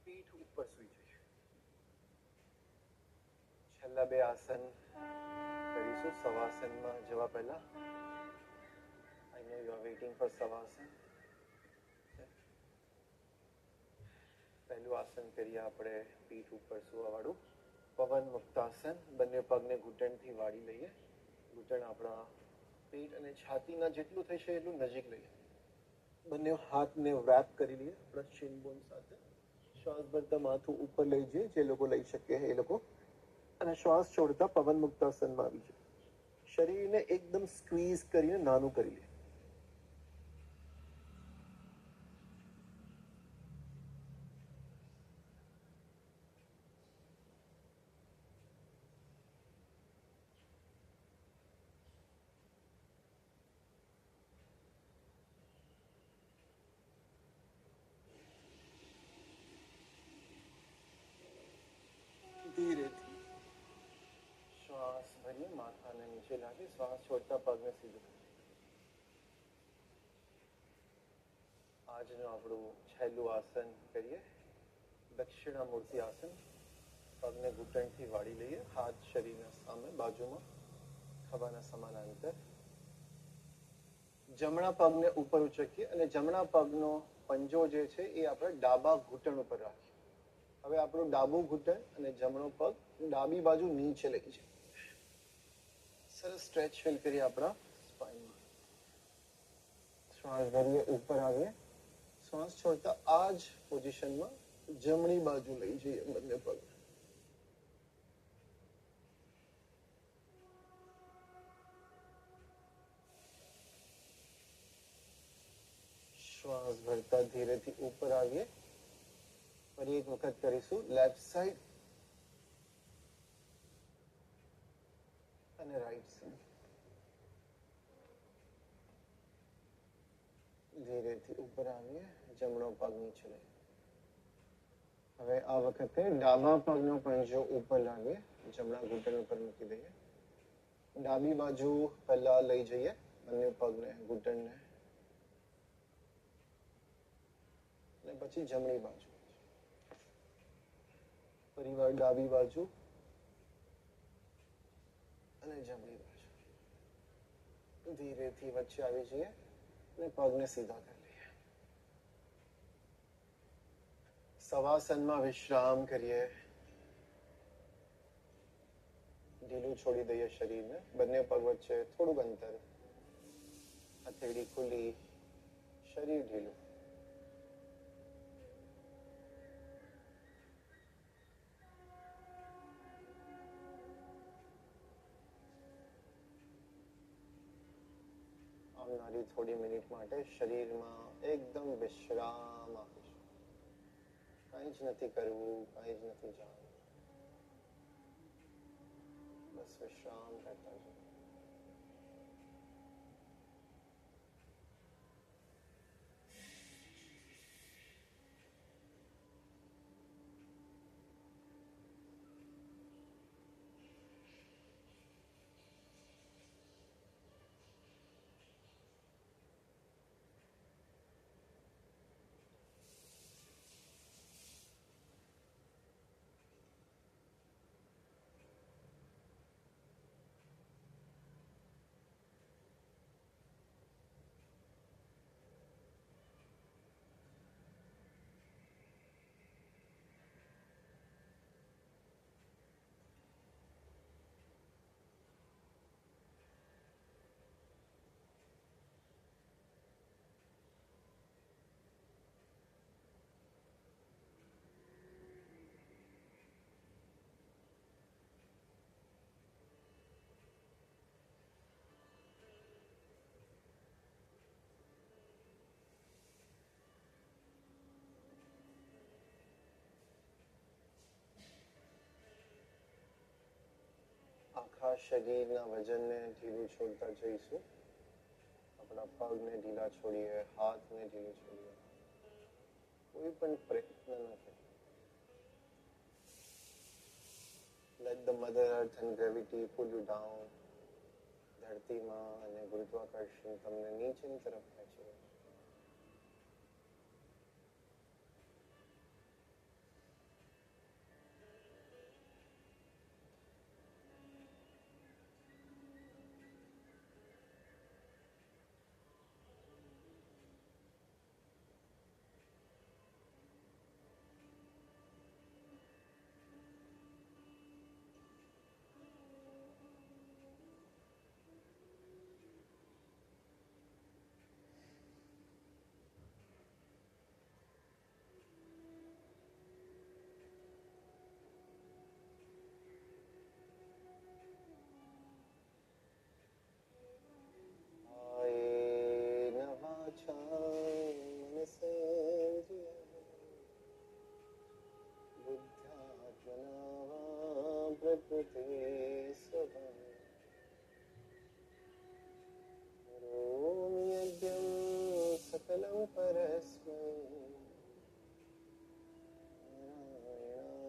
પીઠ ઉપર સૂઈ જઈએ. છેલ્લા 2 આસન કરીશું સવાસનમાં જવા પહેલા. I know you are waiting for savasana. પહેલું આસન કરીએ આપણે પીઠ ઉપર સુવા વાળું પવન મુક્તાસન. બંને પગને ઘૂંટણથી વાળી લઈએ. ઘૂંટણ આપણા પેટ અને છાતીના જેટલું થશે એટલું નજીક લઈએ. બંને હાથને વેપ કરી લઈએ આપણા શિન બોન સાથે. શ્વાસ ભરતા માથું ઉપર લઈ જઈએ, જે લોકો લઈ શકે એ લોકો. અને શ્વાસ છોડતા પવન મુક્તાસનમાં આવી જાય. શરીરને એકદમ સ્ક્વીઝ કરીને નાનું કરી લે. ધીરેથી શ્વાસ ભરીએ, માથાને નીચે લાગે. શ્વાસ છોડતા પગને સીધું. આજનું આપણું છેલ્લું આસન કરીએ, દક્ષિણામૂર્તિ આસન. પગને ઘૂંટણથી વાળી લઈએ, હાથ શરીરના સામે બાજુમાં, ખભાના સમાંતર. જમણા પગને ઉપર ઉચકીએ અને જમણા પગનો પંજો જે છે એ આપણે ડાબા ઘૂંટણ ઉપર રાખીએ. હવે આપણું ડાબું ઘૂંટણ અને જમણો પગ ડાબી બાજુ નીચે લઈ જઈએ. સરસ સ્ટ્રેચ ફીલ કરીએ આપણા સ્પાઇનમાં. શ્વાસ ભરીએ, ઉપર આવીએ. શ્વાસ છોડતા આ જ પોઝિશનમાં જમણી બાજુ લઈ જઈએ બંને પગ. શ્વાસ ભરતા ધીરેથી ઉપર આવીએ. ફરી એક વખત કરીશું. લેફ્ટ સાઈડ અને રાઈટ સાઈડ. ધીરેથી ઉપર આવીએ, જમણો પગ નીચે લઈએ. હવે આ વખતે ડાબા પગનો પંજો ઉપર લાવીએ, જમણા ઘૂંટણ ઉપર મૂકી દઈએ. ડાબી બાજુ પહેલા લઈ જઈએ બંને પગને, ઘૂંટણને, અને પછી જમણી બાજુ. ફરીવાર ડાબી બાજુ અને જમણી બાજુ. ધીરેથી વચ્ચે આવી જઈએ અને પગને સીધા કરી લઈએ. સવાસનમાં વિશ્રામ કરીએ. ઢીલું છોડી દઈએ શરીરને. બંને પગ વચ્ચે થોડુંક અંતર. હથેળી ખુલ્લી, શરીર ઢીલું. આવનારી થોડી મિનિટ માટે શરીરમાં એકદમ વિશ્રામ આપીશું. કંઈ જ નથી કરવું, કંઈ જ નથી જાણવું. બસ વિશ્રામ કરતા જઈએ. આખા શરીરના વજનને ઢીલું છોડતા જઈશું. આપણા પગને ઢીલા છોડીએ, હાથને ઢીલું છોડીએ. કોઈ પણ પ્રયત્ન ન કરીએ. Let the mother earth and gravity pull you down. ધરતીમાં અને ગુરુત્વાકર્ષણ તમને નીચેની તરફ ખેંચી લે. सकलं परस्मै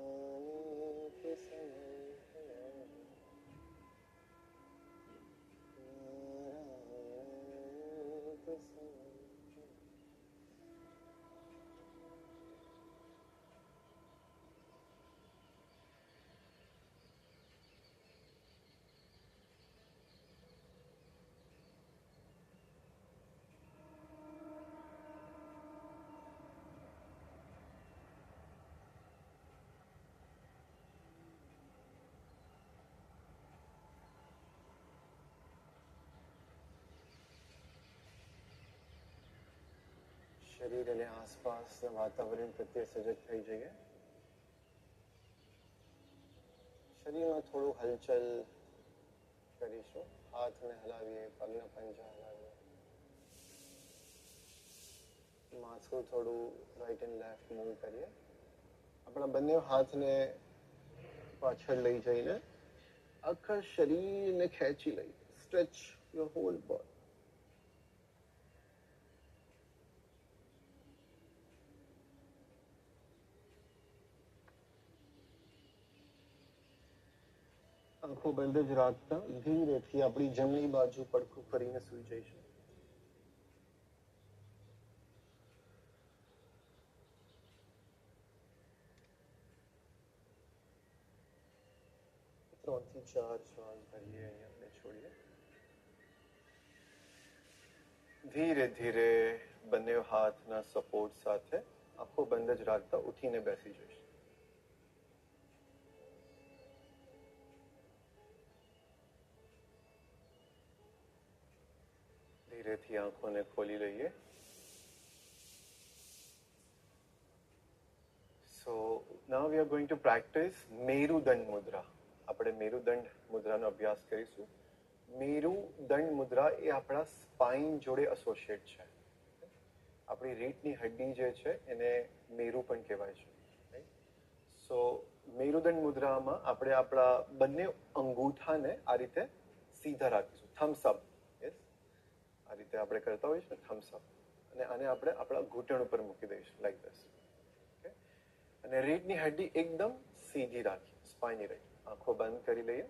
नारायणानीति समर्पयामि. नारायणानीति समर्पयामि. શરીર અને આસપાસના વાતાવરણ પ્રત્યે સજગ થઈ જઈએ. શરીરમાં થોડું હલચલ કરીશું. હાથને હલાવીએ, પગના પંજા હલાવીએ. માથું થોડું રાઈટ એન્ડ લેફ્ટ મૂવ કરીએ. આપણા બંને હાથને પાછળ લઈ જઈને આખા શરીરને ખેંચી લઈએ. Stretch your whole body. આંખો બંધ જ રાખતા ધીરેથી આપણી જમણી બાજુ પડખું ફરીને સૂઈ જઈશું. 3 થી 4 શ્વાસ ભરીએ અને આપણે છોડીએ. ધીરે ધીરે બંને હાથના સપોર્ટ સાથે આંખો બંધ જ રાખતા ઉઠીને બેસી જઈશ. ધીરેથી આંખોને ખોલી લઈએ. So now we are going to practice મેરુદંડ મુદ્રા. આપણે મેરુદંડ મુદ્રાનો અભ્યાસ કરીશું. મેરુદંડ મુદ્રા એ આપણા સ્પાઇન જોડે એસોસિએટ છે. આપણી રીઢની હડ્ડી જે છે એને મેરુ પણ કહેવાય છે. સો મેરુદંડ મુદ્રામાં આપણે આપણા બંને અંગૂઠાને આ રીતે સીધા રાખીશું. થમ્સ અપ. યસ, આ રીતે આપણે કરતા હોઈએ છીએ થમ્સ અપ. અને આને આપણે આપણા ઘૂંટણ ઉપર મૂકી દઈશું લાઈક ધીસ. અને રીઢની હડ્ડી એકદમ સીધી રાખી, સ્પાઇની રહી. આંખો બંધ કરી લઈએ.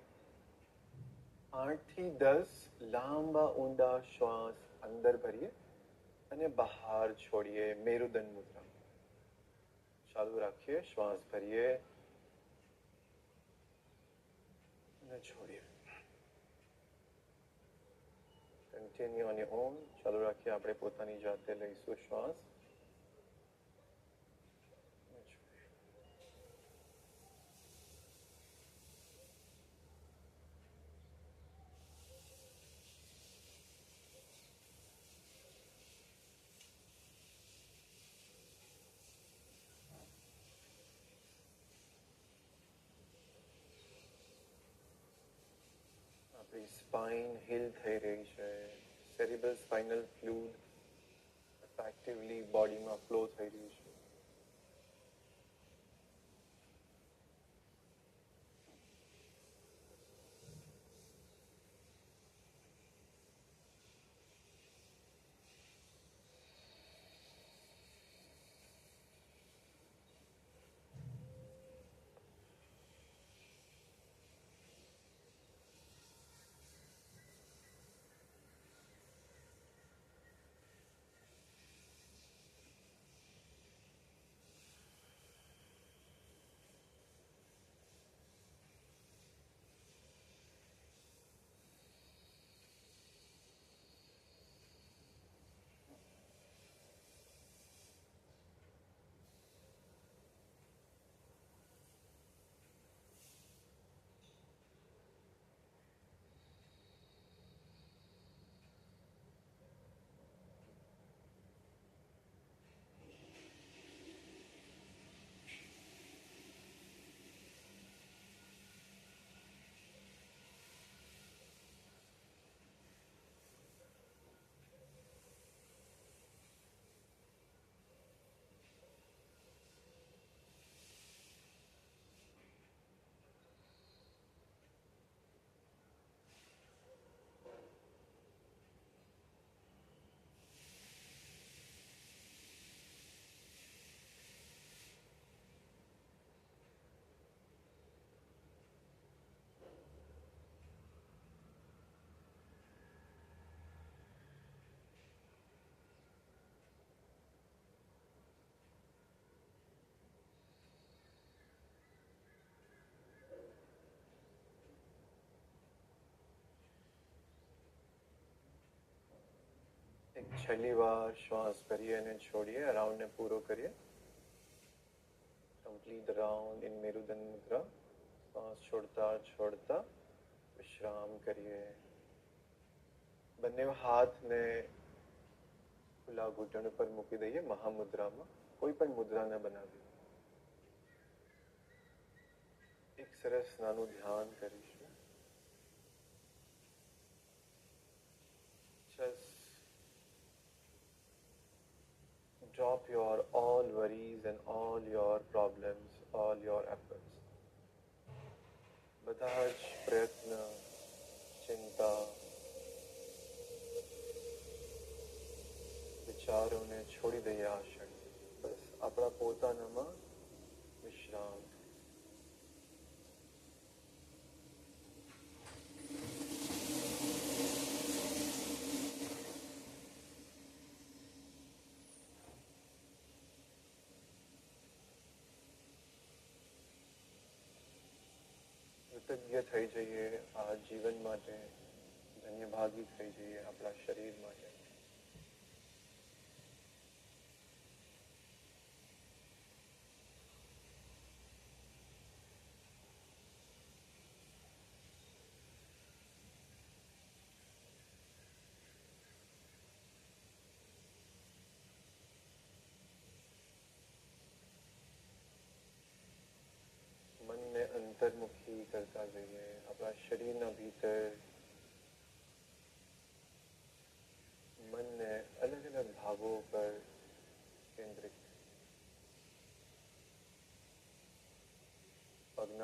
8 થી 10 લાંબા ઊંડા શ્વાસ અંદર ભરીએ અને બહાર છોડીએ. મેરુદંડ મુદ્રા ચાલુ રાખીએ. શ્વાસ ભરીએ અને છોડીએ. Continue on your own. ચાલુ રાખીએ. આપણે પોતાની જાતે લઈશું શ્વાસ. આપણી સ્પાઇન હીલ થઈ રહી છે. સેરિબ્રલ સ્પાઇનલ ફ્લુઇડ એક્ટિવલી બોડીમાં ફ્લો થઈ રહ્યું છે. એક છેલ્લી વાર શ્વાસ ભરીએ અને છોડીએ. રાઉન્ડને પૂરો કરીએ. કમ્પ્લીટ રાઉન્ડ ઇન મેરુદંડ મુદ્રા. શ્વાસ છોડતા છોડતા વિશ્રામ કરીએ. બંને હાથને ખુલ્લા ઘૂંટણ ઉપર મૂકી દઈએ. મહામુદ્રામાં કોઈ પણ મુદ્રા ન બનાવીએ. એક સરસ નાનું ધ્યાન કરીશું. Just drop your all worries and all your problems, all your efforts. બધા જ પ્રયત્ન, ચિંતા, વિચારોને છોડી દઈએ આ ક્ષણે. બસ આપણા પોતાનામાં વિશ્રામ. કૃતજ્ઞ થઈ જઈએ આ જીવન માટે. ધન્યભાગી થઈ જઈએ આપણા શરીર માટે.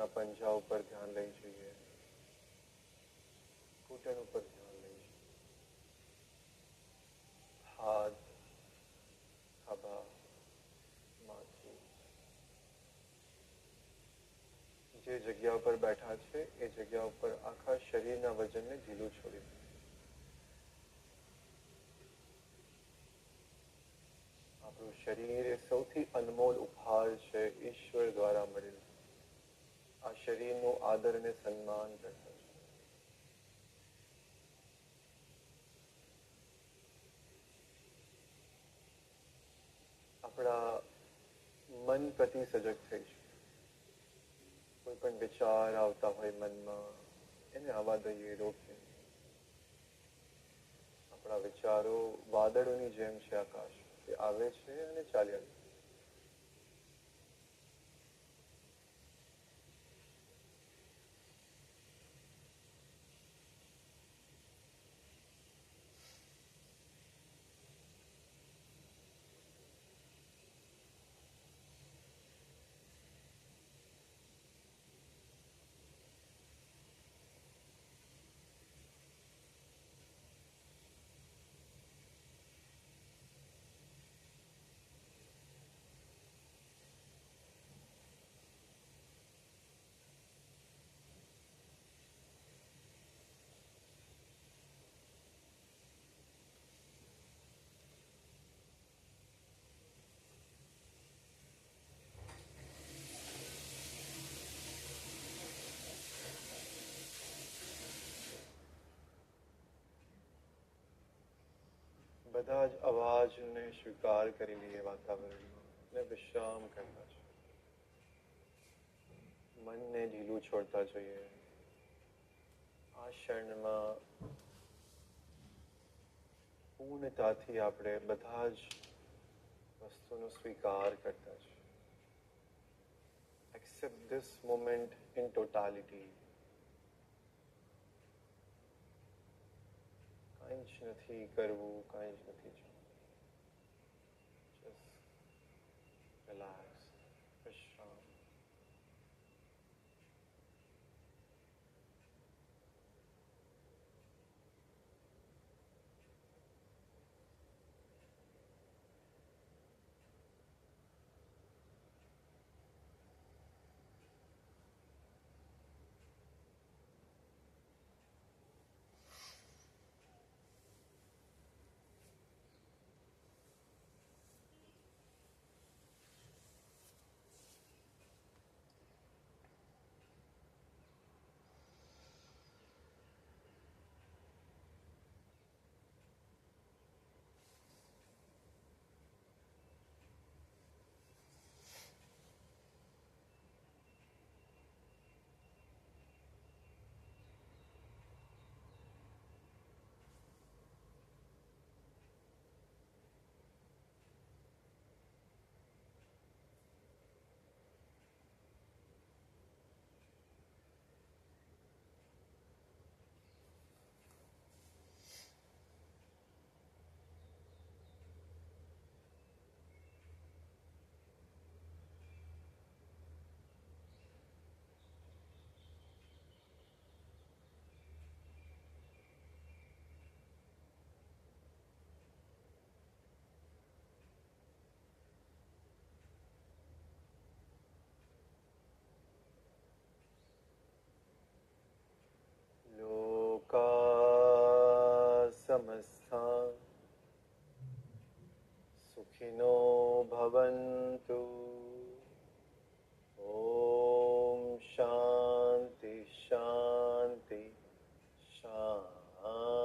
પગના પંજા ઉપર ધ્યાન લઈ જઈએ, ઘૂંટણ ઉપર ધ્યાન લઈ જઈએ, હાથ, ખભા, માથું, જે જગ્યા ઉપર બેઠા છે એ જગ્યા ઉપર આખા શરીરના વજનને ઢીલું છોડી દો. આપણું શરીર એ સૌથી અનમોલ ઉપહાર છે, ઈશ્વર દ્વારા મળેલું. આ શરીરનું આદર અને સન્માન કરતા છે. આપણા મન પ્રતિ સજગ થઈશું. કોઈ પણ વિચાર આવતા હોય મનમાં, એને આવવા દઈએ, રોકીએ. આપણા વિચારો વાદળોની જેમ છે આકાશ, એ આવે છે અને ચાલ્યા જાય. બધા જ અવાજને સ્વીકાર કરી લઈએ વાતાવરણમાં અને વિશ્રામ કરતા છે. મનને ઢીલું છોડતા જોઈએ. આ ક્ષણમાં પૂર્ણતાથી આપણે બધા જ વસ્તુનો સ્વીકાર કરતા છે. Accept this moment in totality. કંઈ જ નથી કરવું, કંઈ જ નથી જોવું. Just relax, વિશ્રામ. સમસ્તા સુખિનો ભવન્તુ. ઓમ શાંતિ શાંતિ શાંતિ.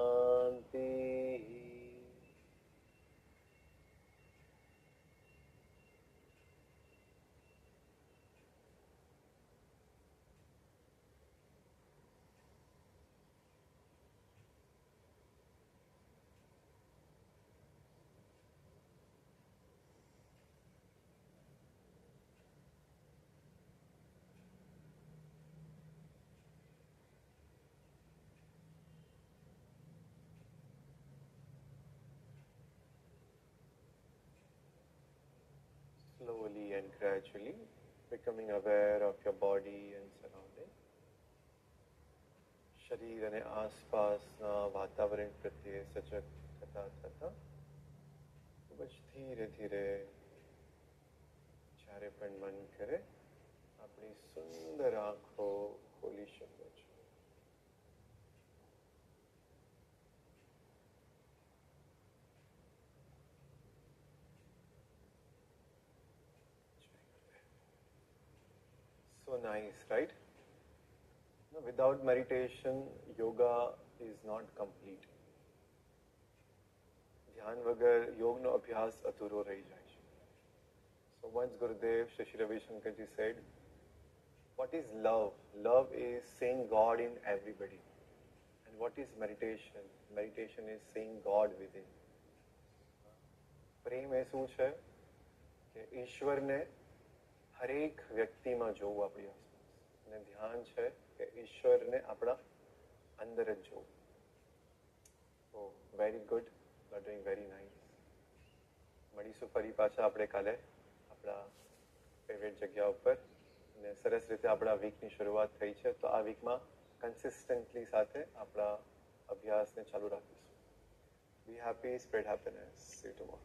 Slowly and gradually becoming aware of your body and surrounding. શરીર અને આસપાસના વાતાવરણ પ્રત્યે સજગ થતા થતા ખૂબ જ ધીરે ધીરે જ્યારે પણ મન કરે આપણી સુંદર આંખો ખોલી શકો છો. So nice, right? No, without meditation, yoga is not complete. ધ્યાન વગર યોગનો અભ્યાસ અધૂરો રહી જાય છે. So once Gurudev Shri Ravi Shankarji said, what is love? Love is seeing God in everybody. And what is meditation? Meditation is seeing God within. પ્રેમ એ શું છે કે ઈશ્વરને હરેક વ્યક્તિમાં જોવું આપણી આસપાસ. અને ધ્યાન છે કે ઈશ્વરને આપણા અંદર જ જોવું. સો very good, you are doing very nice. મળીશું ફરી પાછા આપણે કાલે આપણા ફેવરેટ જગ્યા ઉપર. અને સરસ રીતે આપણા વીકની શરૂઆત થઈ છે, તો આ વીકમાં કન્સિસ્ટન્ટલી સાથે આપણા અભ્યાસને ચાલુ રાખીશું. બી happy, spread happiness. C you tomorrow.